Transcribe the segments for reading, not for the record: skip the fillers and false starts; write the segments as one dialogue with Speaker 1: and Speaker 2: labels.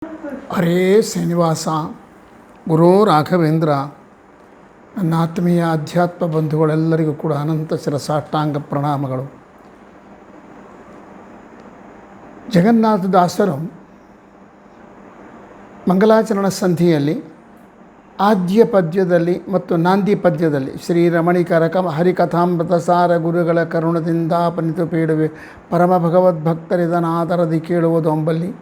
Speaker 1: ಹರೇ ಶ್ರೀನಿವಾಸ, ಗುರು ರಾಘವೇಂದ್ರ. ನನ್ನ ಆತ್ಮೀಯ ಅಧ್ಯಾತ್ಮ ಬಂಧುಗಳೆಲ್ಲರಿಗೂ ಕೂಡ ಅನಂತ ಶಿರಸಾಷ್ಟಾಂಗ ಪ್ರಣಾಮಗಳು. ಜಗನ್ನಾಥದಾಸರು ಮಂಗಲಾಚರಣ ಸಂಧಿಯಲ್ಲಿ ಆದ್ಯ ಪದ್ಯದಲ್ಲಿ ಮತ್ತು ನಾಂದಿ ಪದ್ಯದಲ್ಲಿ ಶ್ರೀರಮಣಿಕರ ಹರಿಕಥಾಮೃತ ಸಾರ ಗುರುಗಳ ಕರುಣದಿಂದ ಪನಿತು ಪೀಡುವೆ ಪರಮ ಭಗವದ್ಭಕ್ತರಿದನಾದರದಿ ಕೇಳುವುದು ಅಂಬಲ್ಲಿ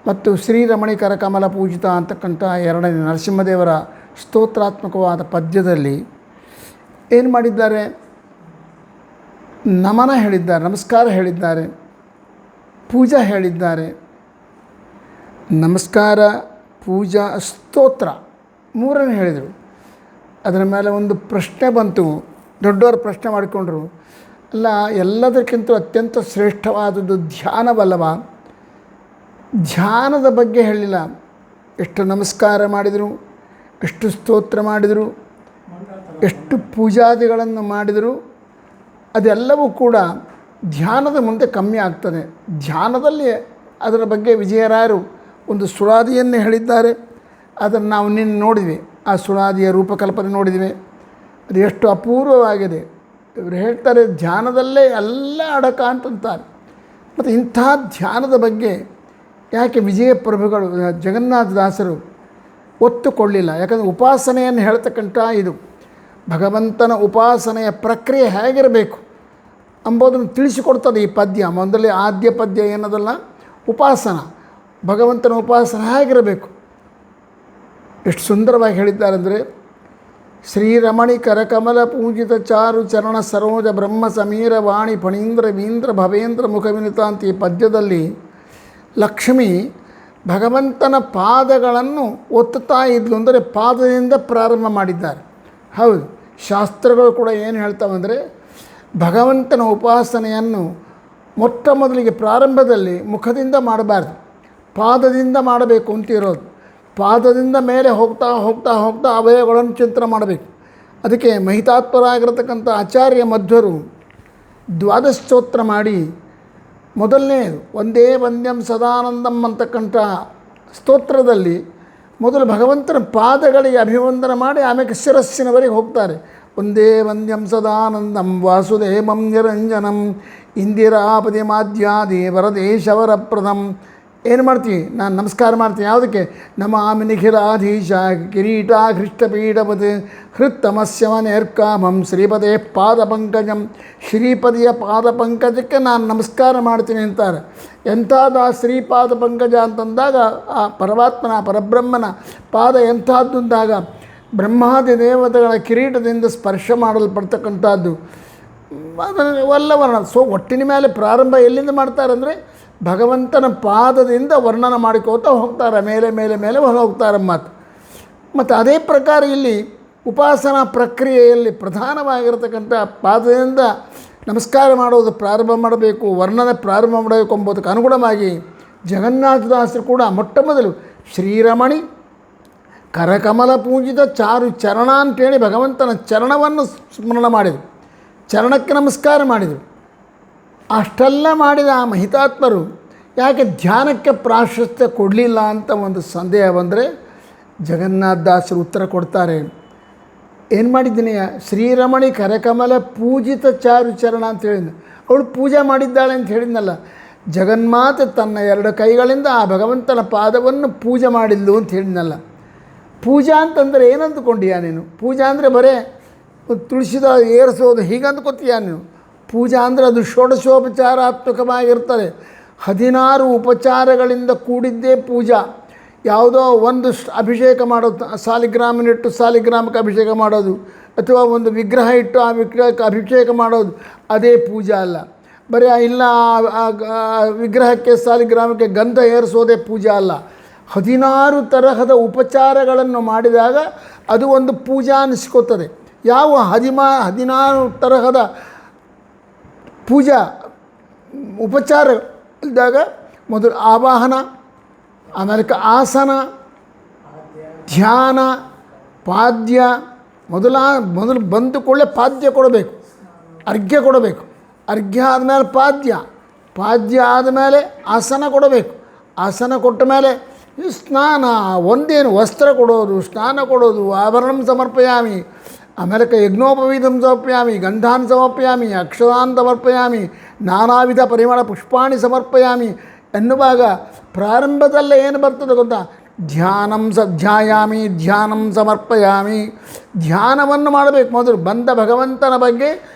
Speaker 1: ಮತ್ತು ಶ್ರೀರಮಣಿಕರ ಕಮಲ ಪೂಜಿತ ಅಂತಕ್ಕಂಥ ಎರಡನೇ ನರಸಿಂಹದೇವರ ಸ್ತೋತ್ರಾತ್ಮಕವಾದ ಪದ್ಯದಲ್ಲಿ ಏನು ಮಾಡಿದ್ದಾರೆ? ನಮನ ಹೇಳಿದ್ದಾರೆ, ನಮಸ್ಕಾರ ಹೇಳಿದ್ದಾರೆ, ಪೂಜಾ ಹೇಳಿದ್ದಾರೆ. ನಮಸ್ಕಾರ, ಪೂಜಾ, ಸ್ತೋತ್ರ ಮೂರನ್ನು ಹೇಳಿದರು. ಅದರ ಮೇಲೆ ಒಂದು ಪ್ರಶ್ನೆ ಬಂತು. ದೊಡ್ಡವರು ಪ್ರಶ್ನೆ ಮಾಡಿಕೊಂಡ್ರು, ಅಲ್ಲ ಎಲ್ಲದಕ್ಕಿಂತ ಅತ್ಯಂತ ಶ್ರೇಷ್ಠವಾದದ್ದು ಧ್ಯಾನವಲ್ಲವ? ಧ್ಯಾನದ ಬಗ್ಗೆ ಹೇಳಿಲ್ಲ. ಎಷ್ಟು ನಮಸ್ಕಾರ ಮಾಡಿದರು, ಎಷ್ಟು ಸ್ತೋತ್ರ ಮಾಡಿದರು, ಎಷ್ಟು ಪೂಜಾದಿಗಳನ್ನು ಮಾಡಿದರು, ಅದೆಲ್ಲವೂ ಕೂಡ ಧ್ಯಾನದ ಮುಂದೆ ಕಮ್ಮಿ ಆಗ್ತದೆ. ಧ್ಯಾನದಲ್ಲಿ ಅದರ ಬಗ್ಗೆ ವಿಜಯರಾಯರು ಒಂದು ಸುಳಾದಿಯನ್ನೇ ಹೇಳಿದ್ದಾರೆ. ಅದನ್ನು ನಾವು ನಿನ್ನೆ ನೋಡಿದ್ವಿ. ಆ ಸುಳಾದಿಯ ರೂಪಕಲ್ಪನೆ ನೋಡಿದ್ವಿ. ಅದು ಎಷ್ಟು ಅಪೂರ್ವವಾಗಿದೆ. ಇವರು ಹೇಳ್ತಾರೆ ಧ್ಯಾನದಲ್ಲೇ ಎಲ್ಲ ಅಡಕ ಅಂತಂತಾರೆ. ಮತ್ತು ಇಂಥ ಧ್ಯಾನದ ಬಗ್ಗೆ ಯಾಕೆ ವಿಜಯಪ್ರಭುಗಳು ಜಗನ್ನಾಥದಾಸರು ಒತ್ತು ಕೊಳ್ಳಿಲ್ಲ? ಯಾಕಂದರೆ ಉಪಾಸನೆಯನ್ನು ಹೇಳ್ತಕ್ಕಂಥ ಇದು ಭಗವಂತನ ಉಪಾಸನೆಯ ಪ್ರಕ್ರಿಯೆ ಹೇಗಿರಬೇಕು ಅಂಬೋದನ್ನು ತಿಳಿಸಿಕೊಡ್ತದೆ ಈ ಪದ್ಯ. ಮೊದಲೇ ಆದ್ಯ ಪದ್ಯ ಏನದಲ್ಲ, ಉಪಾಸನ, ಭಗವಂತನ ಉಪಾಸನೆ ಹೇಗಿರಬೇಕು ಎಷ್ಟು ಸುಂದರವಾಗಿ ಹೇಳಿದ್ದಾರೆ ಅಂದರೆ, ಶ್ರೀರಮಣಿ ಕರಕಮಲ ಪೂಜಿತ ಚಾರು ಚರಣ ಸರೋಜ ಬ್ರಹ್ಮ ಸಮೀರ ವಾಣಿ ಫಣೀಂದ್ರ ವೀಂದ್ರ ಭವೇಂದ್ರ ಮುಖವಿನಿತ ಅಂತ ಈ ಪದ್ಯದಲ್ಲಿ ಲಕ್ಷ್ಮಿ ಭಗವಂತನ ಪಾದಗಳನ್ನು ಒತ್ತುತ್ತಾ ಇದ್ಲು. ಅಂದರೆ ಪಾದದಿಂದ ಪ್ರಾರಂಭ ಮಾಡಿದ್ದಾರೆ. ಹೌದು, ಶಾಸ್ತ್ರಗಳು ಕೂಡ ಏನು ಹೇಳ್ತಾವಂದರೆ ಭಗವಂತನ ಉಪಾಸನೆಯನ್ನು ಮೊಟ್ಟ ಮೊದಲಿಗೆ ಪ್ರಾರಂಭದಲ್ಲಿ ಮುಖದಿಂದ ಮಾಡಬಾರ್ದು, ಪಾದದಿಂದ ಮಾಡಬೇಕು ಅಂತ ಇರೋದು. ಪಾದದಿಂದ ಮೇಲೆ ಹೋಗ್ತಾ ಹೋಗ್ತಾ ಹೋಗ್ತಾ ಅವಯವಗಳನ್ನು ಚಿಂತನೆ ಮಾಡಬೇಕು. ಅದಕ್ಕೆ ಮಹಿತಾತ್ಮರಾಗಿರತಕ್ಕಂಥ ಆಚಾರ್ಯ ಮಧ್ವರು ದ್ವಾದಶೋತ್ರ ಮಾಡಿ ಮೊದಲನೇದು ಒಂದೇ ವಂದ್ಯಂ ಸದಾನಂದಂ ಅಂತಕ್ಕಂಥ ಸ್ತೋತ್ರದಲ್ಲಿ ಮೊದಲು ಭಗವಂತನ ಪಾದಗಳಿಗೆ ಅಭಿವಂದನೆ ಮಾಡಿ ಆಮೇಲೆ ಶಿರಸ್ಸಿನವರೆಗೆ ಹೋಗ್ತಾರೆ. ಒಂದೇ ವಂದ್ಯಂ ಸದಾನಂದಂ ವಾಸುದೇವಂ ನಿರಂಜನಂ ಇಂದಿರಾಪದಿ ಮಾಧ್ಯಾದಿ ವರದೇಶವರಪ್ರದಂ. ಏನು ಮಾಡ್ತೀವಿ? ನಾನು ನಮಸ್ಕಾರ ಮಾಡ್ತೀನಿ. ಯಾವುದಕ್ಕೆ? ನಮಾಮಿ ನಿಖಿಲಾಧೀಶ ಕಿರೀಟ ಹೃಷ್ಟಪೀಠಪತ್ ಹೃತ್ತಮಸ್ಯವನೇರ್ಕಾಮಂ ಶ್ರೀಪದೇ ಪಾದ ಪಂಕಜಂ. ಶ್ರೀಪದಿಯ ಪಾದ ಪಂಕಜಕ್ಕೆ ನಾನು ನಮಸ್ಕಾರ ಮಾಡ್ತೀನಿ ಅಂತಾರೆ. ಎಂಥದ್ದು ಆ ಶ್ರೀಪಾದ ಪಂಕಜ ಅಂತಂದಾಗ ಆ ಪರಮಾತ್ಮನ ಪರಬ್ರಹ್ಮನ ಪಾದ ಎಂಥದ್ದು ಅಂದಾಗ ಬ್ರಹ್ಮಾದಿ ದೇವತೆಗಳ ಕಿರೀಟದಿಂದ ಸ್ಪರ್ಶ ಮಾಡಲ್ಪಡ್ತಕ್ಕಂಥದ್ದು ಅದನ್ನು ವಲ್ಲವರ್ಣ. ಸೊ ಒಟ್ಟಿನ ಮೇಲೆ ಪ್ರಾರಂಭ ಎಲ್ಲಿಂದ ಮಾಡ್ತಾರೆ ಅಂದರೆ ಭಗವಂತನ ಪಾದದಿಂದ ವರ್ಣನ ಮಾಡಿಕೋತಾ ಹೋಗ್ತಾರೆ, ಮೇಲೆ ಮೇಲೆ ಮೇಲೆ ಹೋಗ್ತಾರೆ ಮಾತು. ಮತ್ತು ಅದೇ ಪ್ರಕಾರ ಇಲ್ಲಿ ಉಪಾಸನಾ ಪ್ರಕ್ರಿಯೆಯಲ್ಲಿ ಪ್ರಧಾನವಾಗಿರತಕ್ಕಂಥ ಪಾದದಿಂದ ನಮಸ್ಕಾರ ಮಾಡೋದು ಪ್ರಾರಂಭ ಮಾಡಬೇಕು, ವರ್ಣನೆ ಪ್ರಾರಂಭ ಮಾಡಬೇಕು ಎಂಬುದಕ್ಕೆ ಅನುಗುಣವಾಗಿ ಜಗನ್ನಾಥದಾಸರು ಕೂಡ ಮೊಟ್ಟ ಮೊದಲು ಶ್ರೀರಮಣಿ ಕರಕಮಲ ಪೂಜಿತ ಚಾರು ಚರಣ ಅಂತೇಳಿ ಭಗವಂತನ ಚರಣವನ್ನು ಸ್ಮರಣ ಮಾಡಿದರು, ಚರಣಕ್ಕೆ ನಮಸ್ಕಾರ ಮಾಡಿದರು. ಅಷ್ಟೆಲ್ಲ ಮಾಡಿದ ಆ ಮಹಿತಾತ್ಮರು ಯಾಕೆ ಧ್ಯಾನಕ್ಕೆ ಪ್ರಾಶಸ್ತ್ಯ ಕೊಡಲಿಲ್ಲ ಅಂತ ಒಂದು ಸಂದೇಹ ಬಂದರೆ ಜಗನ್ನಾಥದಾಸರು ಉತ್ತರ ಕೊಡ್ತಾರೆ. ಏನು ಮಾಡಿದ್ದೀನಿ? ಶ್ರೀರಮಣಿ ಕರಕಮಲ ಪೂಜಿತ ಚಾರು ಚರಣ ಅಂತ ಹೇಳಿದ್ನು. ಅವಳು ಪೂಜೆ ಮಾಡಿದ್ದಾಳೆ ಅಂತ ಹೇಳಿದ್ನಲ್ಲ. ಜಗನ್ಮಾತೆ ತನ್ನ ಎರಡು ಕೈಗಳಿಂದ ಆ ಭಗವಂತನ ಪಾದವನ್ನು ಪೂಜೆ ಮಾಡಿದ್ಲು ಅಂತ ಹೇಳಿದ್ನಲ್ಲ. ಪೂಜಾ ಅಂತಂದರೆ ಏನಂದುಕೊಂಡೀಯ ನೀನು? ಪೂಜಾ ಅಂದರೆ ಬರೇ ತುಳಸಿದ ಏರಿಸೋದು ಹೀಗಂದ್ಕೊತೀಯ ನೀನು? ಪೂಜಾ ಅಂದರೆ ಅದು ಷೋಡಶೋಪಚಾರಾತ್ಮಕವಾಗಿರ್ತದೆ. 16 ಉಪಚಾರಗಳಿಂದ ಕೂಡಿದ್ದೇ ಪೂಜಾ. ಯಾವುದೋ ಒಂದು ಅಭಿಷೇಕ ಮಾಡೋದು, ಸಾಲಿಗ್ರಾಮನಿಟ್ಟು ಸಾಲಿಗ್ರಾಮಕ್ಕೆ ಅಭಿಷೇಕ ಮಾಡೋದು, ಅಥವಾ ಒಂದು ವಿಗ್ರಹ ಇಟ್ಟು ಆ ವಿಗ್ರಹಕ್ಕೆ ಅಭಿಷೇಕ ಮಾಡೋದು, ಅದೇ ಪೂಜಾ ಅಲ್ಲ. ಬರೀ ಇಲ್ಲ ವಿಗ್ರಹಕ್ಕೆ ಸಾಲಿಗ್ರಾಮಕ್ಕೆ ಗಂಧ ಏರಿಸೋದೇ ಪೂಜಾ ಅಲ್ಲ. 16 ತರಹದ ಉಪಚಾರಗಳನ್ನು ಮಾಡಿದಾಗ ಅದು ಒಂದು ಪೂಜಾ ಅನಿಸ್ಕೋತದೆ. ಯಾವ 16 ತರಹದ ಪೂಜಾ ಉಪಚಾರ ಇದ್ದಾಗ ಮೊದಲು ಆವಾಹನ, ಆಮೇಲೆ ಆಸನ, ಧ್ಯಾನ, ಪಾದ್ಯ, ಮೊದಲು ಬಂದು ಕೂಡಲೇ ಪಾದ್ಯ ಕೊಡಬೇಕು, ಅರ್ಘ್ಯ ಕೊಡಬೇಕು. ಅರ್ಘ್ಯ ಆದಮೇಲೆ ಪಾದ್ಯ ಆದಮೇಲೆ ಆಸನ ಕೊಡಬೇಕು. ಆಸನ ಕೊಟ್ಟ ಮೇಲೆ ಈ ಸ್ನಾನ ಒಂದೇನು ವಸ್ತ್ರ ಕೊಡೋದು, ಸ್ನಾನ ಕೊಡೋದು, ಆಭರಣ ಸಮರ್ಪಯಾಮಿ, ಆಮೇಲೆ ಯಜ್ಞೋಪವೀತಂ ಸಮರ್ಪಯಾಮಿ, ಗಂಧಾನ್ ಸಮರ್ಪಯಾಮಿ, ಅಕ್ಷತಾನ್ ಸಮರ್ಪಯಾಮಿ, ನಾನಾ ವಿಧ ಪರಿಮಳ ಪುಷ್ಪಾಣಿ ಸಮರ್ಪಯಾಮಿ ಎನ್ನುವಾಗ ಪ್ರಾರಂಭದಲ್ಲೇ ಏನು ಬರ್ತದೆ ಗೊತ್ತಾ? ಧ್ಯಾನಂ ಧ್ಯಾಯಾಮಿ, ಧ್ಯಾನಂ ಸಮರ್ಪಯಾಮಿ. ಧ್ಯಾನವನ್ನು ಮಾಡಬೇಕು, ಮೊದಲು ಬಂದ ಭಗವಂತನ ಬಗ್ಗೆ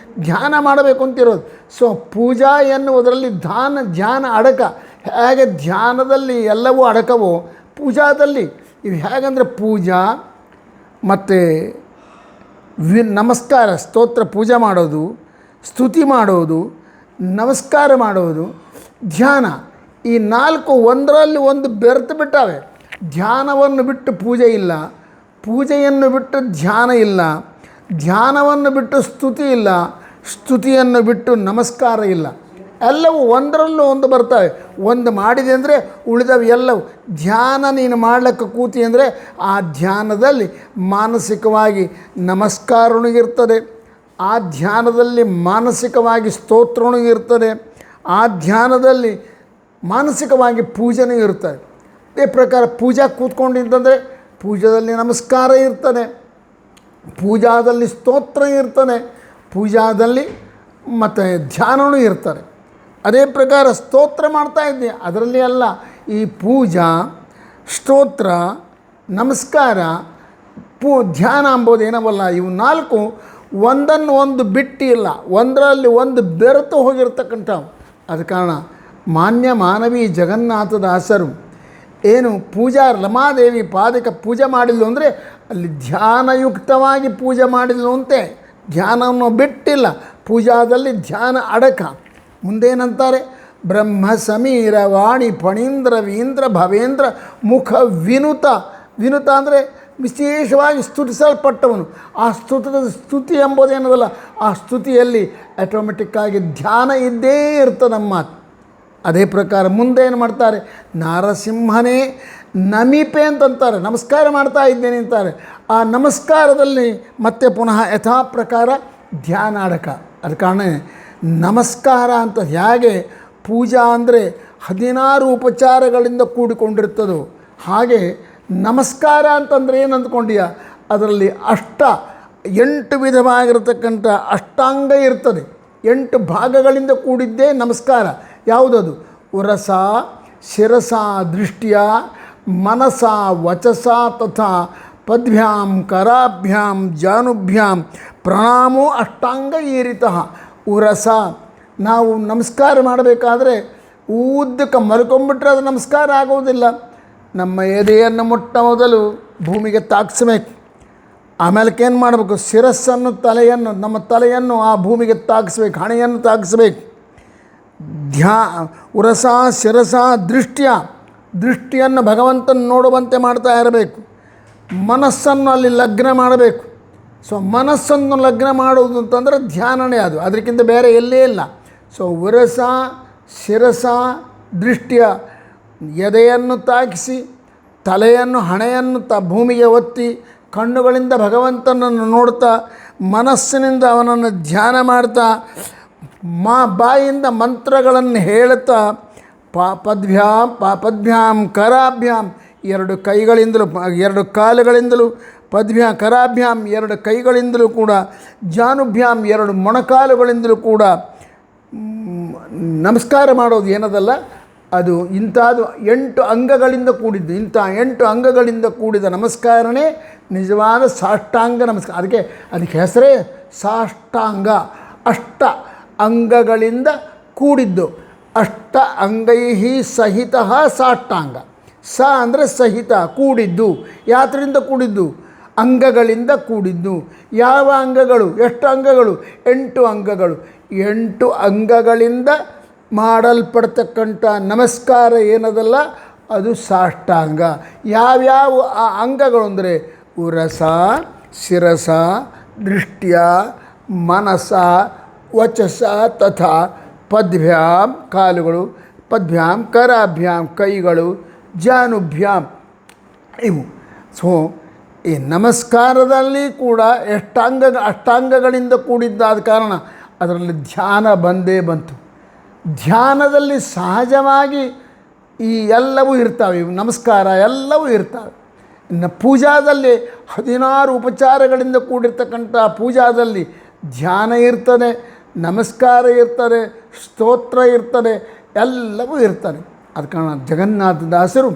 Speaker 1: ಧ್ಯಾನ ಮಾಡಬೇಕು ಅಂತಿರೋದು. ಸೊ ಪೂಜಾ ಎನ್ನುವುದರಲ್ಲಿ ಧ್ಯಾನ ಅಡಕ. ಹೇಗೆ ಧ್ಯಾನದಲ್ಲಿ ಎಲ್ಲವೂ ಅಡಕವೋ ಪೂಜಾದಲ್ಲಿ ಇವು ಹೇಗಂದರೆ ಪೂಜಾ ಮತ್ತು ನಮಸ್ಕಾರ, ಸ್ತೋತ್ರ ಪೂಜೆ ಮಾಡೋದು, ಸ್ತುತಿ ಮಾಡೋದು, ನಮಸ್ಕಾರ ಮಾಡೋದು, ಧ್ಯಾನ, ಈ ನಾಲ್ಕು ಒಂದರಲ್ಲಿ ಒಂದು ಬೆರೆತು ಬಿಟ್ಟಾವೆ. ಧ್ಯಾನವನ್ನು ಬಿಟ್ಟು ಪೂಜೆ ಇಲ್ಲ, ಪೂಜೆಯನ್ನು ಬಿಟ್ಟು ಧ್ಯಾನ ಇಲ್ಲ, ಧ್ಯಾನವನ್ನು ಬಿಟ್ಟು ಸ್ತುತಿ ಇಲ್ಲ, ಸ್ತುತಿಯನ್ನು ಬಿಟ್ಟು ನಮಸ್ಕಾರ ಇಲ್ಲ. ಎಲ್ಲವೂ ಒಂದರಲ್ಲೂ ಒಂದು ಬರ್ತವೆ. ಒಂದು ಮಾಡಿದೆ ಅಂದರೆ ಉಳಿದವು ಎಲ್ಲವೂ. ಧ್ಯಾನ ನೀನು ಮಾಡಲಿಕ್ಕೆ ಕೂತಿ ಅಂದರೆ ಆ ಧ್ಯಾನದಲ್ಲಿ ಮಾನಸಿಕವಾಗಿ ನಮಸ್ಕಾರವೂ ಇರ್ತದೆ, ಆ ಧ್ಯಾನದಲ್ಲಿ ಮಾನಸಿಕವಾಗಿ ಸ್ತೋತ್ರವೂ ಇರ್ತದೆ, ಆ ಧ್ಯಾನದಲ್ಲಿ ಮಾನಸಿಕವಾಗಿ ಪೂಜೆನೂ ಇರ್ತದೆ. ಇದೇ ಪ್ರಕಾರ ಪೂಜಾ ಕೂತ್ಕೊಂಡಿದ್ದಂದರೆ ಪೂಜಾದಲ್ಲಿ ನಮಸ್ಕಾರ ಇರ್ತದೆ, ಪೂಜಾದಲ್ಲಿ ಸ್ತೋತ್ರ ಇರ್ತದೆ, ಪೂಜಾದಲ್ಲಿ ಮತ್ತು ಧ್ಯಾನವೂ ಇರ್ತಾರೆ. ಅದೇ ಪ್ರಕಾರ ಸ್ತೋತ್ರ ಮಾಡ್ತಾಯಿದ್ದೆ, ಅದರಲ್ಲಿ ಅಲ್ಲ ಈ ಪೂಜಾ, ಸ್ತೋತ್ರ, ನಮಸ್ಕಾರ, ಧ್ಯಾನ ಎಂಬುದು ಏನವಲ್ಲ, ಇವು ನಾಲ್ಕು ಒಂದನ್ನು ಒಂದು ಬಿಟ್ಟಿಲ್ಲ, ಒಂದರಲ್ಲಿ ಒಂದು ಬೆರೆತು ಹೋಗಿರ್ತಕ್ಕಂಥವು. ಅದ ಕಾರಣ ಮಾನ್ಯ ಮಾನವಿ ಜಗನ್ನಾಥದಾಸರು ಏನು ಪೂಜಾ ರಮಾದೇವಿ ಪಾದಕ ಪೂಜೆ ಮಾಡಿದ್ಲು ಅಂದರೆ ಅಲ್ಲಿ ಧ್ಯಾನಯುಕ್ತವಾಗಿ ಪೂಜೆ ಮಾಡಿದ್ಲು ಅಂತೆ. ಧ್ಯಾನವನ್ನು ಬಿಟ್ಟಿಲ್ಲ, ಪೂಜಾದಲ್ಲಿ ಧ್ಯಾನ ಅಡಕ. ಮುಂದೇನಂತಾರೆ? ಬ್ರಹ್ಮ ಸಮೀರ ವಾಣಿ ಫಣೀಂದ್ರ ವೀಂದ್ರ ಭವೇಂದ್ರ ಮುಖ ವಿನುತ. ವಿನುತ ಅಂದರೆ ವಿಶೇಷವಾಗಿ ಸ್ತುತಿಸಲ್ಪಟ್ಟವನು. ಆ ಸ್ತುತಿ ಎಂಬುದೇನದಲ್ಲ, ಆ ಸ್ತುತಿಯಲ್ಲಿ ಆಟೋಮೆಟಿಕ್ಕಾಗಿ ಧ್ಯಾನ ಇದ್ದೇ ಇರ್ತದಮ್ಮ. ಅದೇ ಪ್ರಕಾರ ಮುಂದೇನು ಮಾಡ್ತಾರೆ? ನಾರಸಿಂಹನೇ ನಮಿಪೆ ಅಂತಂತಾರೆ, ನಮಸ್ಕಾರ ಮಾಡ್ತಾ ಇದ್ದೇನೆ ಅಂತಾರೆ. ಆ ನಮಸ್ಕಾರದಲ್ಲಿ ಮತ್ತೆ ಪುನಃ ಯಥಾ ಪ್ರಕಾರ ಧ್ಯಾನ ಅಡಕ. ಅದ ಕಾರಣ ನಮಸ್ಕಾರ ಅಂತ ಹೇಗೆ ಪೂಜಾ ಅಂದರೆ 16 ಉಪಚಾರಗಳಿಂದ ಕೂಡಿಕೊಂಡಿರ್ತದೋ ಹಾಗೆ ನಮಸ್ಕಾರ ಅಂತಂದರೆ ಏನು ಅಂದ್ಕೊಂಡೀಯ? ಅದರಲ್ಲಿ 8 ವಿಧವಾಗಿರತಕ್ಕಂಥ ಅಷ್ಟಾಂಗ ಇರ್ತದೆ. 8 ಭಾಗಗಳಿಂದ ಕೂಡಿದ್ದೇ ನಮಸ್ಕಾರ. ಯಾವುದದು? ಉರಸ ಶಿರಸ ದೃಷ್ಟಿಯ ಮನಸ ವಚಸ ತಥಾ ಪದ್ಭ್ಯಾಂ ಕರಾಭ್ಯಾಂ ಜಾನುಭ್ಯಾಂ ಪ್ರಣಾಮೋ ಅಷ್ಟಾಂಗ ಈರಿತಃ. ಉರಸ, ನಾವು ನಮಸ್ಕಾರ ಮಾಡಬೇಕಾದ್ರೆ ಉದ್ದಕ್ಕೆ ಮಲ್ಕೊಂಡ್ಬಿಟ್ರೆ ಅದು ನಮಸ್ಕಾರ ಆಗೋದಿಲ್ಲ. ನಮ್ಮ ಎದೆಯನ್ನು ಮೊದಲು ಭೂಮಿಗೆ ತಾಗಿಸ್ಬೇಕು. ಆಮೇಲೆ ಏನು ಮಾಡಬೇಕು? ಶಿರಸ್ಸನ್ನು ನಮ್ಮ ತಲೆಯನ್ನು ಆ ಭೂಮಿಗೆ ತಾಗಿಸ್ಬೇಕು, ಹಣೆಯನ್ನು ತಾಗಿಸ್ಬೇಕು. ಉರಸ ಶಿರಸ ದೃಷ್ಟಿಯನ್ನು ಭಗವಂತನ ನೋಡುವಂತೆ ಮಾಡ್ತಾ ಇರಬೇಕು. ಮನಸ್ಸನ್ನು ಅಲ್ಲಿ ಲಗ್ನ ಮಾಡಬೇಕು. ಸೊ ಮನಸ್ಸನ್ನು ಲಗ್ನ ಮಾಡುವುದು ಅಂತಂದರೆ ಧ್ಯಾನನೇ ಅದು, ಅದಕ್ಕಿಂತ ಬೇರೆ ಎಲ್ಲೇ ಇಲ್ಲ. ಸೊ ಉರಸ ಶಿರಸ ದೃಷ್ಟಿಯ ಎದೆಯನ್ನು ತಾಗಿಸಿ, ತಲೆಯನ್ನು ಹಣೆಯನ್ನು ಭೂಮಿಗೆ ಒತ್ತಿ, ಕಣ್ಣುಗಳಿಂದ ಭಗವಂತನನ್ನು ನೋಡ್ತಾ, ಮನಸ್ಸಿನಿಂದ ಅವನನ್ನು ಧ್ಯಾನ ಮಾಡ್ತಾ, ಬಾಯಿಂದ ಮಂತ್ರಗಳನ್ನು ಹೇಳುತ್ತಾ, ಪದ್ಭ್ಯಾಂ ಕರಾಭ್ಯಾಂ 2 ಕೈಗಳಿಂದಲೂ 2 ಕಾಲುಗಳಿಂದಲೂ, ಕರಾಭ್ಯಾಂ 2 ಕೈಗಳಿಂದಲೂ ಕೂಡ, ಜಾನುಭ್ಯಾಂ 2 ಮೊಣಕಾಲುಗಳಿಂದಲೂ ಕೂಡ ನಮಸ್ಕಾರ ಮಾಡೋದು ಏನದಲ್ಲ, ಅದು ಇಂಥದ್ದು 8 ಅಂಗಗಳಿಂದ ಕೂಡಿದ್ದು. ಇಂಥ 8 ಅಂಗಗಳಿಂದ ಕೂಡಿದ ನಮಸ್ಕಾರನೇ ನಿಜವಾದ ಸಾಷ್ಟಾಂಗ ನಮಸ್ಕಾರ. ಅದಕ್ಕೆ ಹೆಸರೇ ಸಾಷ್ಟಾಂಗ. 8 ಅಂಗಗಳಿಂದ ಕೂಡಿದ್ದು. 8 ಅಂಗೈಹಿ ಸಹಿತ ಸಾಷ್ಟಾಂಗ. ಸ ಅಂದರೆ ಸಹಿತ, ಕೂಡಿದ್ದು. ಯಾತ್ರಿಂದ ಕೂಡಿದ್ದು? ಅಂಗಗಳಿಂದ ಕೂಡಿದ್ದು. ಯಾವ ಅಂಗಗಳು? ಎಷ್ಟು ಅಂಗಗಳು? 8 ಅಂಗಗಳು. 8 ಅಂಗಗಳಿಂದ ಮಾಡಲ್ಪಡ್ತಕ್ಕಂಥ ನಮಸ್ಕಾರ ಏನದಲ್ಲ, ಅದು ಸಾಷ್ಟಾಂಗ. ಯಾವ್ಯಾವ ಆ ಅಂಗಗಳು ಅಂದರೆ ಉರಸ ಶಿರಸ ದೃಷ್ಟಿಯ ಮನಸ ವಚಸ ತಥಾ ಪದ್ಭ್ಯಾಂ ಕಾಲುಗಳು, ಪದ್ಭ್ಯಾಂ ಕರಾಭ್ಯಾಂ ಕೈಗಳು, ಜಾನುಭ್ಯಾಂ ಇವು. ಸೊ ಈ ನಮಸ್ಕಾರದಲ್ಲಿ ಕೂಡ ಅಷ್ಟಾಂಗಗಳಿಂದ ಕೂಡಿದ್ದಾದ ಕಾರಣ ಅದರಲ್ಲಿ ಧ್ಯಾನ ಬಂದೇ ಬಂತು. ಧ್ಯಾನದಲ್ಲಿ ಸಹಜವಾಗಿ ಈ ಎಲ್ಲವೂ ಇರ್ತವೆ, ಇವು ನಮಸ್ಕಾರ ಎಲ್ಲವೂ ಇರ್ತವೆ. ಇನ್ನು ಪೂಜಾದಲ್ಲಿ 16 ಉಪಚಾರಗಳಿಂದ ಕೂಡಿರ್ತಕ್ಕಂಥ ಪೂಜಾದಲ್ಲಿ ಧ್ಯಾನ ಇರ್ತದೆ, ನಮಸ್ಕಾರ ಇರ್ತದೆ, ಸ್ತೋತ್ರ ಇರ್ತದೆ, ಎಲ್ಲವೂ ಇರ್ತದೆ. ಅದ ಕಾರಣ ಜಗನ್ನಾಥದಾಸರು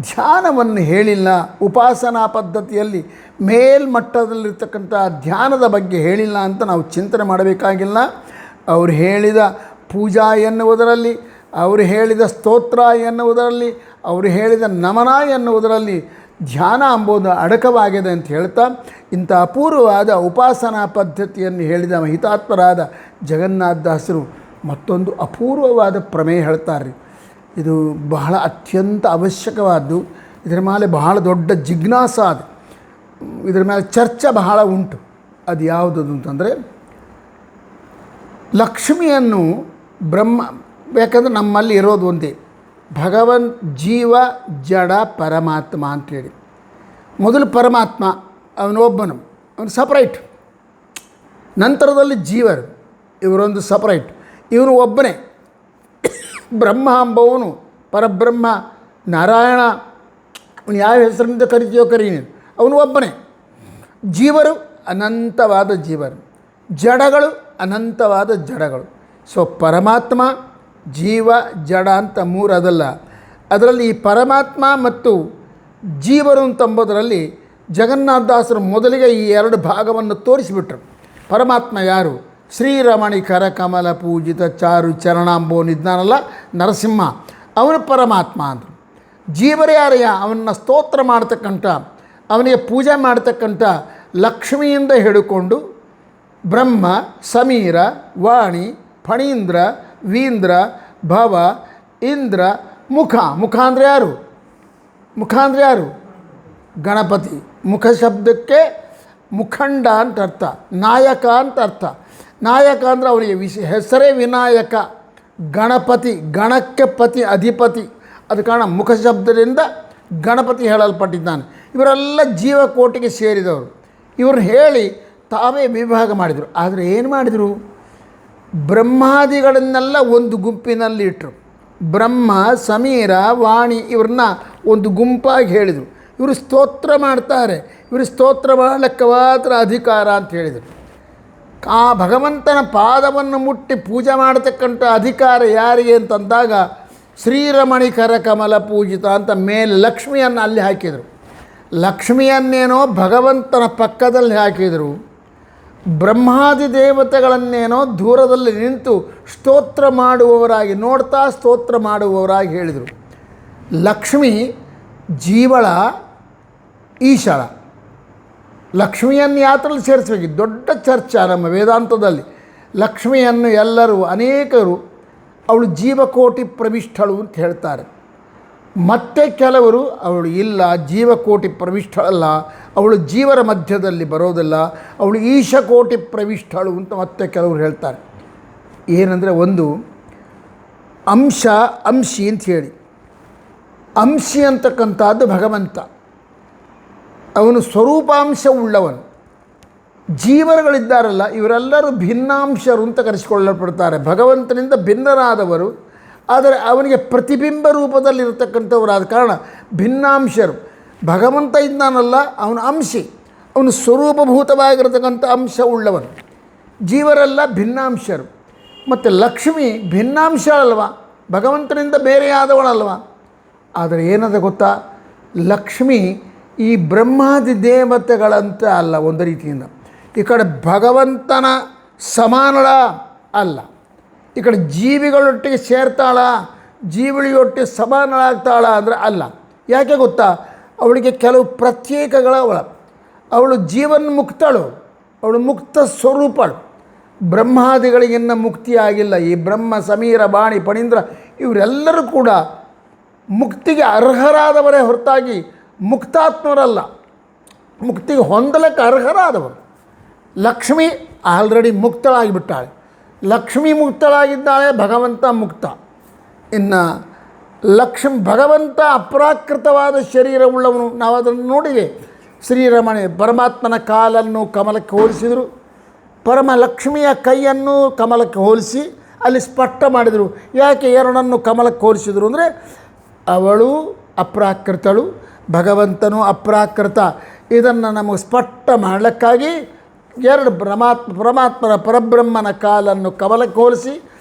Speaker 1: ಧ್ಯಾನವನ್ನು ಹೇಳಿಲ್ಲ, ಉಪಾಸನಾ ಪದ್ಧತಿಯಲ್ಲಿ ಮೇಲ್ಮಟ್ಟದಲ್ಲಿರ್ತಕ್ಕಂಥ ಧ್ಯಾನದ ಬಗ್ಗೆ ಹೇಳಿಲ್ಲ ಅಂತ ನಾವು ಚಿಂತನೆ ಮಾಡಬೇಕಾಗಿಲ್ಲ. ಅವರು ಹೇಳಿದ ಪೂಜಾ ಎನ್ನುವುದರಲ್ಲಿ, ಅವರು ಹೇಳಿದ ಸ್ತೋತ್ರ ಎನ್ನುವುದರಲ್ಲಿ, ಅವರು ಹೇಳಿದ ನಮನ ಎನ್ನುವುದರಲ್ಲಿ ಧ್ಯಾನ ಎಂಬುದು ಅಡಕವಾಗಿದೆ ಅಂತ ಹೇಳ್ತಾ, ಇಂಥ ಅಪೂರ್ವವಾದ ಉಪಾಸನಾ ಪದ್ಧತಿಯನ್ನು ಹೇಳಿದ ಹಿತಾತ್ಮರಾದ ಜಗನ್ನಾಥದಾಸರು ಮತ್ತೊಂದು ಅಪೂರ್ವವಾದ ಪ್ರಮೇಯ ಹೇಳ್ತಾರೆ. ಇದು ಬಹಳ ಅತ್ಯಂತ ಅವಶ್ಯಕವಾದ್ದು. ಇದರ ಮೇಲೆ ಬಹಳ ದೊಡ್ಡ ಜಿಜ್ಞಾಸ ಅದು, ಇದರ ಮೇಲೆ ಚರ್ಚೆ ಬಹಳ ಉಂಟು. ಅದು ಯಾವುದದು ಅಂತಂದರೆ, ಲಕ್ಷ್ಮಿಯನ್ನು ಬ್ರಹ್ಮ, ಯಾಕಂದರೆ ನಮ್ಮಲ್ಲಿ ಇರೋದು ಒಂದೇ ಭಗವಂತ, ಜೀವ, ಜಡ, ಪರಮಾತ್ಮ ಅಂಥೇಳಿ. ಮೊದಲು ಪರಮಾತ್ಮ ಅವನೊಬ್ಬನು, ಅವನು ಸಪ್ರೇಟ್. ನಂತರದಲ್ಲಿ ಜೀವರು, ಇವರೊಂದು ಸಪ್ರೇಟ್. ಇವನು ಒಬ್ಬನೇ. ಬ್ರಹ್ಮ ಎಂಬವನು ಪರಬ್ರಹ್ಮ, ನಾರಾಯಣ, ಅವನು ಯಾವ ಹೆಸರಿನಿಂದ ಕರಿತೀಯೋ ಕರೀ, ಅವನು ಒಬ್ಬನೇ. ಜೀವರು ಅನಂತವಾದ ಜೀವರು, ಜಡಗಳು ಅನಂತವಾದ ಜಡಗಳು. ಸೊ ಪರಮಾತ್ಮ, ಜೀವ, ಜಡ ಅಂತ ಮೂರು ಅದಲ್ಲ. ಅದರಲ್ಲಿ ಈ ಪರಮಾತ್ಮ ಮತ್ತು ಜೀವರು ಅಂತಂಬುದರಲ್ಲಿ ಜಗನ್ನಾಥದಾಸರು ಮೊದಲಿಗೆ ಈ 2 ಭಾಗವನ್ನು ತೋರಿಸಿಬಿಟ್ರು. ಪರಮಾತ್ಮ ಯಾರು? ಶ್ರೀರಮಣಿ ಕರಕಮಲ ಪೂಜಿತ ಚಾರು ಚರಣಾಂಬೋನಿದ್ದಾನಲ್ಲ ನರಸಿಂಹ, ಅವನು ಪರಮಾತ್ಮ ಅಂದರು. ಜೀವರು ಯಾರಯ್ಯ? ಅವನ್ನ ಸ್ತೋತ್ರ ಮಾಡ್ತಕ್ಕಂಥ, ಅವನಿಗೆ ಪೂಜೆ ಮಾಡ್ತಕ್ಕಂಥ ಲಕ್ಷ್ಮಿಯಿಂದ ಹಿಡ್ಕೊಂಡು ಬ್ರಹ್ಮ, ಸಮೀರ, ವಾಣಿ, ಫಣೀಂದ್ರ, ವೀಂದ್ರ, ಭವ, ಇಂದ್ರ, ಮುಖ. ಮುಖ ಅಂದರೆ ಯಾರು? ಮುಖ ಅಂದರೆ ಯಾರು? ಗಣಪತಿ. ಮುಖ ಶಬ್ದಕ್ಕೆ ಮುಖಂಡ ಅಂತ ಅರ್ಥ, ನಾಯಕ ಅಂತ ಅರ್ಥ. ನಾಯಕ ಅಂದರೆ ಅವನಿಗೆ ಹೆಸರೇ ವಿನಾಯಕ, ಗಣಪತಿ, ಗಣಕ್ಕೆ ಪತಿ, ಅಧಿಪತಿ. ಅದ ಕಾರಣ ಮುಖ ಶಬ್ದದಿಂದ ಗಣಪತಿ ಹೇಳಲ್ಪಟ್ಟಿದ್ದಾನೆ. ಇವರೆಲ್ಲ ಜೀವಕೋಟಿಗೆ ಸೇರಿದವರು. ಇವ್ರನ್ನ ಹೇಳಿ ತಾವೇ ವಿಭಾಗ ಮಾಡಿದರು. ಆದರೆ ಏನು ಮಾಡಿದರು? ಬ್ರಹ್ಮಾದಿಗಳನ್ನೆಲ್ಲ ಒಂದು ಗುಂಪಿನಲ್ಲಿ ಇಟ್ಟರು. ಬ್ರಹ್ಮ, ಸಮೀರ, ವಾಣಿ ಇವ್ರನ್ನ ಒಂದು ಗುಂಪಾಗಿ ಹೇಳಿದರು. ಇವರು ಸ್ತೋತ್ರ ಮಾಡ್ತಾರೆ, ಇವರು ಸ್ತೋತ್ರ ಮಾಡಲಿಕ್ಕೆ ಮಾತ್ರ ಅಧಿಕಾರ ಅಂತ ಹೇಳಿದರು. ಆ ಭಗವಂತನ ಪಾದವನ್ನು ಮುಟ್ಟಿ ಪೂಜೆ ಮಾಡತಕ್ಕಂಥ ಅಧಿಕಾರ ಯಾರಿಗೆ ಅಂತಂದಾಗ ಶ್ರೀರಮಣಿ ಕರಕಮಲ ಪೂಜಿತ ಅಂತ ಮೇಲೆ ಲಕ್ಷ್ಮಿಯನ್ನು ಅಲ್ಲಿ ಹಾಕಿದರು. ಲಕ್ಷ್ಮಿಯನ್ನೇನೋ ಭಗವಂತನ ಪಕ್ಕದಲ್ಲಿ ಹಾಕಿದರು, ಬ್ರಹ್ಮಾದಿ ದೇವತೆಗಳನ್ನೇನೋ ದೂರದಲ್ಲಿ ನಿಂತು ಸ್ತೋತ್ರ ಮಾಡುವವರಾಗಿ, ನೋಡ್ತಾ ಸ್ತೋತ್ರ ಮಾಡುವವರಾಗಿ ಹೇಳಿದರು. ಲಕ್ಷ್ಮಿ ಜೀವಳ, ಈಶಳ. ಲಕ್ಷ್ಮಿಯನ್ನು ಯಾತ್ರಲ್ಲಿ ಸೇರಿಸಬೇಕು, ದೊಡ್ಡ ಚರ್ಚೆ ನಮ್ಮ ವೇದಾಂತದಲ್ಲಿ. ಲಕ್ಷ್ಮಿಯನ್ನು ಎಲ್ಲರೂ, ಅನೇಕರು ಅವಳು ಜೀವಕೋಟಿ ಪ್ರವಿಷ್ಠಳು ಅಂತ ಹೇಳ್ತಾರೆ. ಮತ್ತೆ ಕೆಲವರು ಅವಳು ಇಲ್ಲ, ಜೀವಕೋಟಿ ಪ್ರವಿಷ್ಠಳಲ್ಲ, ಅವಳು ಜೀವರ ಮಧ್ಯದಲ್ಲಿ ಬರೋದಿಲ್ಲ, ಅವಳು ಈಶಕೋಟಿ ಪ್ರವಿಷ್ಠಳು ಅಂತ ಮತ್ತೆ ಕೆಲವರು ಹೇಳ್ತಾರೆ. ಏನಂದರೆ, ಒಂದು ಅಂಶ, ಅಂಶಿ ಅಂತ ಹೇಳಿ. ಅಂಶಿ ಅಂತಕ್ಕಂಥದ್ದು ಭಗವಂತ, ಅವನು ಸ್ವರೂಪಾಂಶ ಉಳ್ಳವನು. ಜೀವರುಗಳಿದ್ದಾರಲ್ಲ ಇವರೆಲ್ಲರೂ ಭಿನ್ನಾಂಶರು ಅಂತ ಕರೆಸಿಕೊಳ್ಳಲ್ಪಡ್ತಾರೆ. ಭಗವಂತನಿಂದ ಭಿನ್ನರಾದವರು, ಆದರೆ ಅವನಿಗೆ ಪ್ರತಿಬಿಂಬ ರೂಪದಲ್ಲಿರತಕ್ಕಂಥವ್ರು. ಆದ ಕಾರಣ ಭಿನ್ನಾಂಶರು. ಭಗವಂತ ಇದ್ದಾನಲ್ಲ ಅವನು ಅಂಶಿ, ಅವನು ಸ್ವರೂಪಭೂತವಾಗಿರತಕ್ಕಂಥ ಅಂಶ ಉಳ್ಳವನು. ಜೀವರೆಲ್ಲ ಭಿನ್ನಾಂಶರು. ಮತ್ತು ಲಕ್ಷ್ಮಿ ಭಿನ್ನಾಂಶ ಅಲ್ವ, ಭಗವಂತನಿಂದ ಬೇರೆಯಾದವಳಲ್ವ. ಆದರೆ ಏನದ ಗೊತ್ತಾ, ಲಕ್ಷ್ಮಿ ಈ ಬ್ರಹ್ಮಾದಿ ದೇವತೆಗಳಂತ ಅಲ್ಲ. ಒಂದು ರೀತಿಯಿಂದ ಈ ಕಡೆ ಭಗವಂತನ ಸಮಾನಳ ಅಲ್ಲ, ಈ ಕಡೆ ಜೀವಿಗಳೊಟ್ಟಿಗೆ ಸೇರ್ತಾಳ, ಜೀವಿಗಳಿಗೊಟ್ಟಿಗೆ ಸಮಾನಳಾಗ್ತಾಳ ಅಂದರೆ ಅಲ್ಲ. ಯಾಕೆ ಗೊತ್ತಾ, ಅವಳಿಗೆ ಕೆಲವು ಪ್ರತ್ಯೇಕಗಳವಳ. ಅವಳು ಜೀವನ್ಮುಕ್ತಳು, ಅವಳು ಮುಕ್ತ ಸ್ವರೂಪಳು. ಬ್ರಹ್ಮಾದಿಗಳಿಗಿನ್ನ ಮುಕ್ತಿಯಾಗಿಲ್ಲ. ಈ ಬ್ರಹ್ಮ, ಸಮೀರ, ಬಾಣಿ, ಫಣೀಂದ್ರ ಇವರೆಲ್ಲರೂ ಕೂಡ ಮುಕ್ತಿಗೆ ಅರ್ಹರಾದವರೇ ಹೊರತಾಗಿ ಮುಕ್ತಾತ್ಮರಲ್ಲ, ಮುಕ್ತಿಗೆ ಹೊಂದಲಿಕ್ಕೆ ಅರ್ಹರಾದವರು. ಲಕ್ಷ್ಮಿ ಆಲ್ರೆಡಿ ಮುಕ್ತಳಾಗಿಬಿಟ್ಟಾಳೆ. ಲಕ್ಷ್ಮಿ ಮುಕ್ತಳಾಗಿದ್ದಾಳೆ, ಭಗವಂತ ಮುಕ್ತ. ಇನ್ನು ಭಗವಂತ ಅಪ್ರಾಕೃತವಾದ ಶರೀರವುಳ್ಳವನು. ನಾವು ಅದನ್ನು ನೋಡಿವೆ. ಶ್ರೀರಮಣಿ ಪರಮಾತ್ಮನ ಕಾಲನ್ನು ಕಮಲಕ್ಕೆ ಹೋಲಿಸಿದರು, ಪರಮ ಲಕ್ಷ್ಮಿಯ ಕೈಯನ್ನು ಕಮಲಕ್ಕೆ ಹೋಲಿಸಿ ಅಲ್ಲಿ ಸ್ಪಷ್ಟ ಮಾಡಿದರು. ಯಾಕೆ ಎರಡನ್ನು ಕಮಲಕ್ಕೆ ಹೋಲಿಸಿದರು ಅಂದರೆ, ಅವಳು ಅಪ್ರಾಕೃತಳು, ಭಗವಂತನು ಅಪ್ರಾಕೃತ. ಇದನ್ನು ನಮಗೆ ಸ್ಪಷ್ಟ ಮಾಡಲಿಕ್ಕಾಗಿ ಎರಡು ಪರಮಾತ್ಮನ ಪರಬ್ರಹ್ಮನ ಕಾಲನ್ನು ಕಮಲಕ್ಕೆ ಹೋಲಿಸಿ,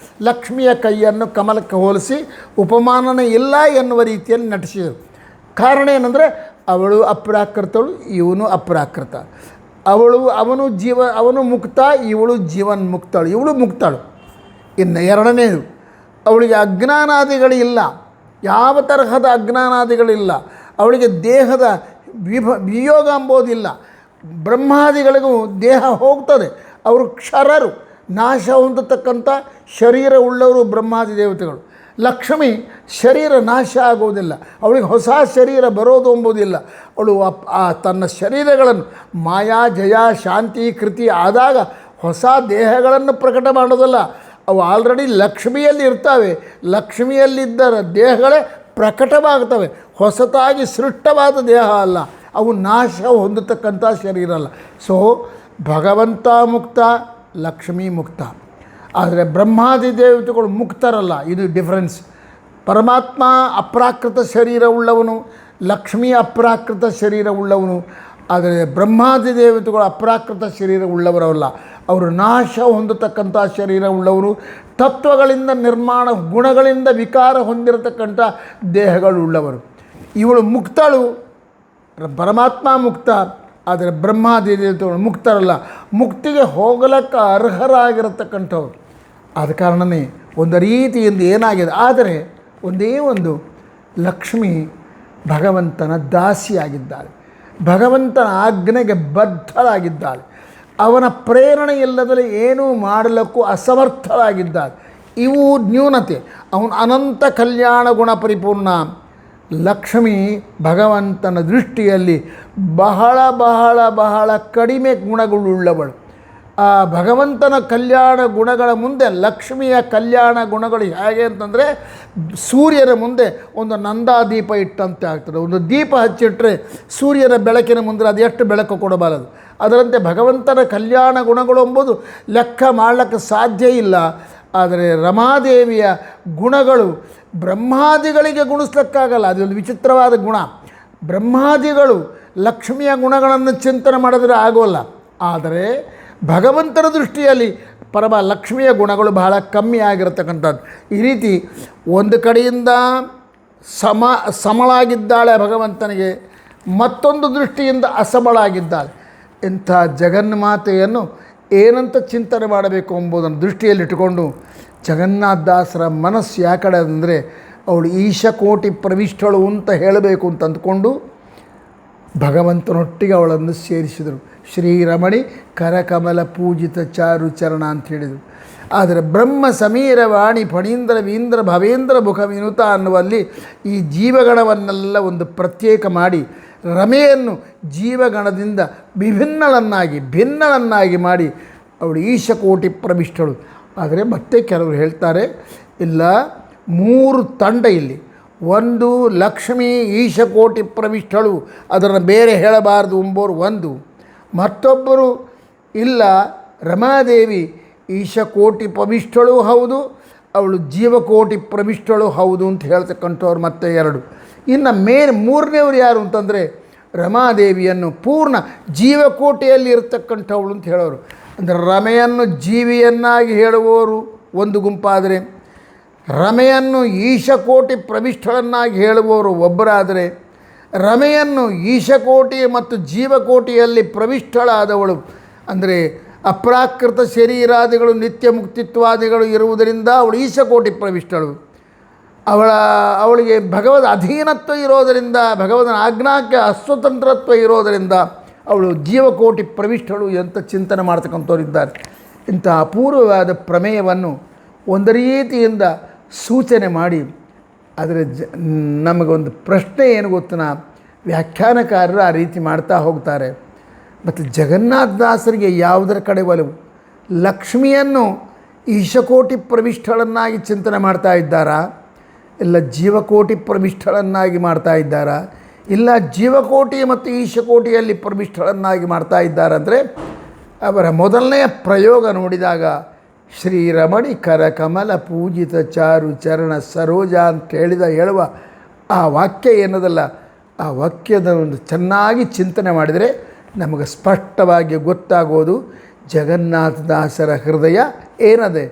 Speaker 1: ಲಕ್ಷ್ಮಿಯ ಕೈಯನ್ನು ಕಮಲಕ್ಕೆ ಹೋಲಿಸಿ ಉಪಮಾನನೇ ಇಲ್ಲ ಎನ್ನುವ ರೀತಿಯಲ್ಲಿ ನಟಿಸಿದರು. ಕಾರಣ ಏನಂದರೆ ಅವಳು ಅಪ್ರಾಕೃತಳು, ಇವನು ಅಪ್ರಾಕೃತ. ಅವನು ಮುಕ್ತ, ಇವಳು ಜೀವನ್ಮುಕ್ತಳು, ಇವಳು ಮುಕ್ತಳು. ಇನ್ನು ಎರಡನೇದು, ಅವಳಿಗೆ ಅಜ್ಞಾನಾದಿಗಳಿಲ್ಲ, ಯಾವ ತರಹದ ಅಜ್ಞಾನಾದಿಗಳಿಲ್ಲ. ಅವಳಿಗೆ ದೇಹದ ವಿಯೋಗ ಎಂಬುದಿಲ್ಲ. ಬ್ರಹ್ಮಾದಿಗಳಿಗೂ ದೇಹ ಹೋಗ್ತದೆ, ಅವರು ಕ್ಷರರು, ನಾಶ ಹೊಂದತಕ್ಕಂಥ ಶರೀರ ಉಳ್ಳವರು ಬ್ರಹ್ಮಾದಿ ದೇವತೆಗಳು. ಲಕ್ಷ್ಮಿ ಶರೀರ ನಾಶ ಆಗುವುದಿಲ್ಲ, ಅವಳಿಗೆ ಹೊಸ ಶರೀರ ಬರೋದು ಎಂಬುದಿಲ್ಲ. ಅವಳು ತನ್ನ ಶರೀರಗಳನ್ನು ಮಾಯಾ ಜಯ ಶಾಂತಿ ಕೃತಿ ಆದಾಗ ಹೊಸ ದೇಹಗಳನ್ನು ಪ್ರಕಟ ಮಾಡೋದಲ್ಲ, ಅವು ಆಲ್ರೆಡಿ ಲಕ್ಷ್ಮಿಯಲ್ಲಿ ಇರ್ತವೆ. ಲಕ್ಷ್ಮಿಯಲ್ಲಿದ್ದ ದೇಹಗಳೇ ಪ್ರಕಟವಾಗ್ತವೆ, ಹೊಸತಾಗಿ ಸೃಷ್ಟವಾದ ದೇಹ ಅಲ್ಲ, ಅವು ನಾಶ ಹೊಂದತಕ್ಕಂಥ ಶರೀರ ಅಲ್ಲ. ಸೊ ಭಗವಂತ ಮುಕ್ತ, ಲಕ್ಷ್ಮೀ ಮುಕ್ತ. ಆದರೆ ಬ್ರಹ್ಮಾದಿ ದೇವತೆಗಳು ಮುಕ್ತರಲ್ಲ, ಇದು ಡಿಫರೆನ್ಸ್. ಪರಮಾತ್ಮ ಅಪ್ರಾಕೃತ ಶರೀರ ಉಳ್ಳವನು, ಲಕ್ಷ್ಮೀ ಅಪ್ರಾಕೃತ ಶರೀರ ಉಳ್ಳವನು. ಆದರೆ ಬ್ರಹ್ಮಾದಿ ದೇವತೆಗಳು ಅಪ್ರಾಕೃತ ಶರೀರ ಉಳ್ಳವರಲ್ಲ, ಅವರು ನಾಶ ಹೊಂದತಕ್ಕಂಥ ಶರೀರ ಉಳ್ಳವರು, ತತ್ವಗಳಿಂದ ನಿರ್ಮಾಣ ಗುಣಗಳಿಂದ ವಿಕಾರ ಹೊಂದಿರತಕ್ಕಂಥ ದೇಹಗಳುಳ್ಳವರು. ಇವಳು ಮುಕ್ತಳು, ಪರಮಾತ್ಮ ಮುಕ್ತ. ಆದರೆ ಬ್ರಹ್ಮಾದಿ ದೇವತೆಗಳು ಮುಕ್ತರಲ್ಲ, ಮುಕ್ತಿಗೆ ಹೋಗಲಕ್ಕೆ ಅರ್ಹರಾಗಿರತಕ್ಕಂಥವ್ರು. ಆದ ಕಾರಣವೇ ಒಂದು ರೀತಿಯಿಂದ ಏನಾಗಿದೆ. ಆದರೆ ಒಂದೇ ಒಂದು, ಲಕ್ಷ್ಮಿ ಭಗವಂತನ ದಾಸಿಯಾಗಿದ್ದಾಳೆ, ಭಗವಂತನ ಆಜ್ಞೆಗೆ ಬದ್ಧರಾಗಿದ್ದಾಳೆ, ಅವನ ಪ್ರೇರಣೆ ಇಲ್ಲದಲ್ಲಿ ಏನೂ ಮಾಡಲಿಕ್ಕೂ ಅಸಮರ್ಥರಾಗಿದ್ದಾಳೆ. ಇವು ನ್ಯೂನತೆ. ಅವನು ಅನಂತ ಕಲ್ಯಾಣ ಗುಣ ಪರಿಪೂರ್ಣ. ಲಕ್ಷ್ಮಿ ಭಗವಂತನ ದೃಷ್ಟಿಯಲ್ಲಿ ಬಹಳ ಬಹಳ ಬಹಳ ಕಡಿಮೆ ಗುಣಗಳುಳ್ಳವಳು. ಆ ಭಗವಂತನ ಕಲ್ಯಾಣ ಗುಣಗಳ ಮುಂದೆ ಲಕ್ಷ್ಮಿಯ ಕಲ್ಯಾಣ ಗುಣಗಳು ಹೇಗೆ ಅಂತಂದರೆ, ಸೂರ್ಯನ ಮುಂದೆ ಒಂದು ನಂದಾದೀಪ ಇಟ್ಟಂತೆ ಆಗ್ತದೆ. ಒಂದು ದೀಪ ಹಚ್ಚಿಟ್ರೆ ಸೂರ್ಯನ ಬೆಳಕಿನ ಮುಂದೆ ಅದು ಎಷ್ಟು ಬೆಳಕು ಕೊಡಬಾರದು. ಅದರಂತೆ ಭಗವಂತನ ಕಲ್ಯಾಣ ಗುಣಗಳು ಎಂಬುದು ಲೆಕ್ಕ ಮಾಡಲಿಕ್ಕೆ ಸಾಧ್ಯ ಇಲ್ಲ. ಆದರೆ ರಮಾದೇವಿಯ ಗುಣಗಳು ಬ್ರಹ್ಮಾದಿಗಳಿಗೆ ಗುಣಿಸ್ಲಿಕ್ಕಾಗಲ್ಲ. ಅದೊಂದು ವಿಚಿತ್ರವಾದ ಗುಣ. ಬ್ರಹ್ಮಾದಿಗಳು ಲಕ್ಷ್ಮಿಯ ಗುಣಗಳನ್ನು ಚಿಂತನೆ ಮಾಡಿದ್ರೆ ಆಗೋಲ್ಲ. ಆದರೆ ಭಗವಂತನ ದೃಷ್ಟಿಯಲ್ಲಿ ಲಕ್ಷ್ಮಿಯ ಗುಣಗಳು ಬಹಳ ಕಮ್ಮಿ ಆಗಿರತಕ್ಕಂಥದ್ದು. ಈ ರೀತಿ ಒಂದು ಕಡೆಯಿಂದ ಸಮಳಾಗಿದ್ದಾಳೆ ಭಗವಂತನಿಗೆ, ಮತ್ತೊಂದು ದೃಷ್ಟಿಯಿಂದ ಅಸಮಳಾಗಿದ್ದಾಳೆ. ಇಂಥ ಜಗನ್ಮಾತೆಯನ್ನು ಏನಂತ ಚಿಂತನೆ ಮಾಡಬೇಕು ಎಂಬುದನ್ನು ದೃಷ್ಟಿಯಲ್ಲಿಟ್ಟುಕೊಂಡು ಜಗನ್ನಾಥದಾಸರ ಮನಸ್ಸು ಯಾಕಡೆ ಅಂದರೆ ಅವಳು ಈಶಕೋಟಿ ಪ್ರವಿಷ್ಟಳು ಅಂತ ಹೇಳಬೇಕು ಅಂತ ಅಂದ್ಕೊಂಡು ಭಗವಂತನೊಟ್ಟಿಗೆ ಅವಳನ್ನು ಸೇರಿಸಿದರು. ಶ್ರೀರಮಣಿ ಕರಕಮಲ ಪೂಜಿತ ಚಾರು ಚರಣ ಅಂತ ಹೇಳಿದರು. ಆದರೆ ಬ್ರಹ್ಮ ಸಮೀರ ವಾಣಿ ಫಣೀಂದ್ರ ವೀಂದ್ರ ಭವೇಂದ್ರ ಮುಖ ವಿನುತ ಅನ್ನುವಲ್ಲಿ ಈ ಜೀವಗಣವನ್ನೆಲ್ಲ ಒಂದು ಪ್ರತ್ಯೇಕ ಮಾಡಿ ರಮೆಯನ್ನು ಜೀವಗಣದಿಂದ ಭಿನ್ನಳನ್ನಾಗಿ ಮಾಡಿ ಅವಳು ಈಶಕೋಟಿ ಪ್ರವಿಷ್ಟಳು. ಆದರೆ ಮತ್ತೆ ಕೆಲವರು ಹೇಳ್ತಾರೆ, ಇಲ್ಲ, 3 ತಂಡ ಇಲ್ಲಿ. ಒಂದು ಲಕ್ಷ್ಮೀ ಈಶಕೋಟಿ ಪ್ರವಿಷ್ಟಳು, ಅದನ್ನು ಬೇರೆ ಹೇಳಬಾರ್ದು ಎಂಬೋರು ಒಂದು. ಮತ್ತೊಬ್ಬರು ಇಲ್ಲ, ರಮಾದೇವಿ ಈಶಕೋಟಿ ಪ್ರವಿಷ್ಟಳು ಹೌದು, ಅವಳು ಜೀವಕೋಟಿ ಪ್ರವಿಷ್ಟಳು ಹೌದು ಅಂತ ಹೇಳ್ತಕ್ಕಂಥವ್ರು ಮತ್ತೆ 2. ಇನ್ನು ಮೂರನೇವ್ರು ಯಾರು ಅಂತಂದರೆ ರಮಾದೇವಿಯನ್ನು ಪೂರ್ಣ ಜೀವಕೋಟಿಯಲ್ಲಿ ಇರತಕ್ಕಂಥವಳು ಅಂತ ಹೇಳೋರು. ಅಂದರೆ ರಮೆಯನ್ನು ಜೀವಿಯನ್ನಾಗಿ ಹೇಳುವವರು ಒಂದು ಗುಂಪಾದರೆ, ರಮೆಯನ್ನು ಈಶಕೋಟಿ ಪ್ರವಿಷ್ಟಳನ್ನಾಗಿ ಹೇಳುವವರು ಒಬ್ಬರಾದರೆ, ರಮೆಯನ್ನು ಈಶಕೋಟಿ ಮತ್ತು ಜೀವಕೋಟಿಯಲ್ಲಿ ಪ್ರವಿಷ್ಟಳಾದವಳು ಅಂದರೆ ಅಪ್ರಾಕೃತ ಶರೀರಾದಿಗಳು ನಿತ್ಯ ಮುಕ್ತಿತ್ವಾದಿಗಳು ಇರುವುದರಿಂದ ಅವಳು ಈಶಕೋಟಿ ಪ್ರವಿಷ್ಟಳು. ಅವಳಿಗೆ ಭಗವದ್ ಅಧೀನತ್ವ ಇರೋದರಿಂದ, ಭಗವದನ ಆಜ್ಞಾಕ್ಕೆ ಅಸ್ವತಂತ್ರತ್ವ ಇರೋದರಿಂದ ಅವಳು ಜೀವಕೋಟಿ ಪ್ರವಿಷ್ಟಳು ಅಂತ ಚಿಂತನೆ ಮಾಡ್ತಕ್ಕಂಥವ್ರಿದ್ದಾರೆ. ಇಂಥ ಅಪೂರ್ವವಾದ ಪ್ರಮೇಯವನ್ನು ಒಂದು ರೀತಿಯಿಂದ ಸೂಚನೆ ಮಾಡಿ, ಆದರೆ ನಮಗೊಂದು ಪ್ರಶ್ನೆ ಏನು ಗೊತ್ತನಾ, ವ್ಯಾಖ್ಯಾನಕಾರರು ಆ ರೀತಿ ಮಾಡ್ತಾ ಹೋಗ್ತಾರೆ. ಮತ್ತು ಜಗನ್ನಾಥದಾಸರಿಗೆ ಯಾವುದರ ಕಡೆ ಒಲವು? ಲಕ್ಷ್ಮಿಯನ್ನು ಈಶಕೋಟಿ ಪ್ರವಿಷ್ಟಳನ್ನಾಗಿ ಚಿಂತನೆ ಮಾಡ್ತಾ ಇದ್ದಾರಾ, ಇಲ್ಲ ಜೀವಕೋಟಿ ಪ್ರವಿಷ್ಟಳನ್ನಾಗಿ ಮಾಡ್ತಾ ಇದ್ದಾರಾ, ಇಲ್ಲ ಜೀವಕೋಟಿ ಮತ್ತು ಈಶಕೋಟಿಯಲ್ಲಿ ಪ್ರವಿಷ್ಟಳನ್ನಾಗಿ ಮಾಡ್ತಾ ಇದ್ದಾರಂದರೆ ಅವರ ಮೊದಲನೆಯ ಪ್ರಯೋಗ ನೋಡಿದಾಗ ಶ್ರೀರಮಣಿ ಕರಕಮಲ ಪೂಜಿತ ಚಾರು ಚರಣ ಸರೋಜ ಅಂತ ಹೇಳುವ ಆ ವಾಕ್ಯ ಏನದಲ್ಲ, ಆ ವಾಕ್ಯದ ಒಂದು ಚೆನ್ನಾಗಿ ಚಿಂತನೆ ಮಾಡಿದರೆ ನಮಗೆ ಸ್ಪಷ್ಟವಾಗಿ ಗೊತ್ತಾಗೋದು ಜಗನ್ನಾಥದಾಸರ ಹೃದಯ ಏನದೆ.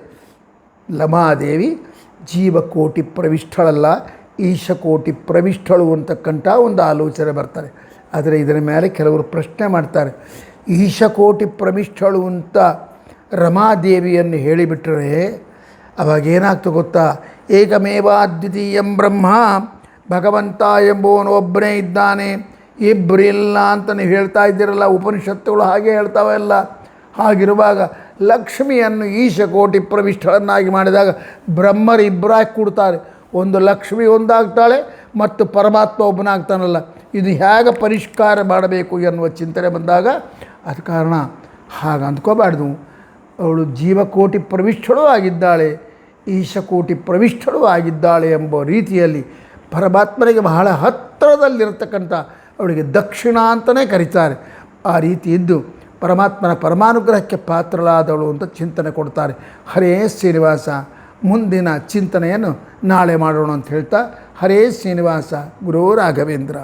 Speaker 1: ಲಮಾದೇವಿ ಜೀವಕೋಟಿ ಪ್ರವಿಷ್ಠಳಲ್ಲ, ಈಶಕೋಟಿ ಪ್ರವಿಷ್ಠಳು ಅಂತಕ್ಕಂಥ ಒಂದು ಆಲೋಚನೆ ಬರ್ತಾರೆ. ಆದರೆ ಇದರ ಮೇಲೆ ಕೆಲವರು ಪ್ರಶ್ನೆ ಮಾಡ್ತಾರೆ, ಈಶಕೋಟಿ ಪ್ರವಿಷ್ಠಳು ಅಂತ ರಮಾದೇವಿಯನ್ನು ಹೇಳಿಬಿಟ್ರೆ ಅವಾಗೇನಾಗ್ತು ಗೊತ್ತಾ? ಏಕಮೇವ ಅದ್ವಿತೀಯಂ ಬ್ರಹ್ಮ, ಭಗವಂತ ಎಂಬುವನು ಒಬ್ಬನೇ ಇದ್ದಾನೆ, ಇಬ್ಬರಿಲ್ಲ ಅಂತ ನೀವು ಹೇಳ್ತಾ ಇದ್ದೀರಲ್ಲ, ಉಪನಿಷತ್ತುಗಳು ಹಾಗೆ ಹೇಳ್ತಾವೆಲ್ಲ. ಹಾಗಿರುವಾಗ ಲಕ್ಷ್ಮಿಯನ್ನು ಈಶಕೋಟಿ ಪ್ರವಿಷ್ಠಳನ್ನಾಗಿ ಮಾಡಿದಾಗ ಬ್ರಹ್ಮರು ಇಬ್ಬರಾಗಿ ಕೊಡ್ತಾರೆ. ಒಂದು ಲಕ್ಷ್ಮಿ ಒಂದಾಗ್ತಾಳೆ ಮತ್ತು ಪರಮಾತ್ಮ ಒಬ್ಬನಾಗ್ತಾನಲ್ಲ. ಇದು ಹೇಗೆ ಪರಿಷ್ಕಾರ ಮಾಡಬೇಕು ಎನ್ನುವ ಚಿಂತನೆ ಬಂದಾಗ ಅದ ಕಾರಣ ಹಾಗೆ ಅಂದ್ಕೋಬಾರ್ದು. ಅವಳು ಜೀವಕೋಟಿ ಪ್ರವಿಷ್ಠಳೂ ಆಗಿದ್ದಾಳೆ, ಈಶಕೋಟಿ ಪ್ರವಿಷ್ಠಳೂ ಆಗಿದ್ದಾಳೆ ಎಂಬ ರೀತಿಯಲ್ಲಿ ಪರಮಾತ್ಮನಿಗೆ ಬಹಳ ಹತ್ತಿರದಲ್ಲಿರತಕ್ಕಂಥ ಅವಳಿಗೆ ದಕ್ಷಿಣ ಅಂತಲೇ ಕರೀತಾರೆ. ಆ ರೀತಿ ಇದ್ದು ಪರಮಾತ್ಮನ ಪರಮಾನುಗ್ರಹಕ್ಕೆ ಪಾತ್ರಳಾದವಳು ಅಂತ ಚಿಂತನೆ ಕೊಡ್ತಾರೆ. ಹರೇ ಶ್ರೀನಿವಾಸ. ಮುಂದಿನ ಚಿಂತನೆಯನ್ನು ನಾಳೆ ಮಾಡೋಣ ಅಂತ ಹೇಳ್ತಾ, ಹರೇ ಶ್ರೀನಿವಾಸ. ಗುರು ರಾಘವೇಂದ್ರ.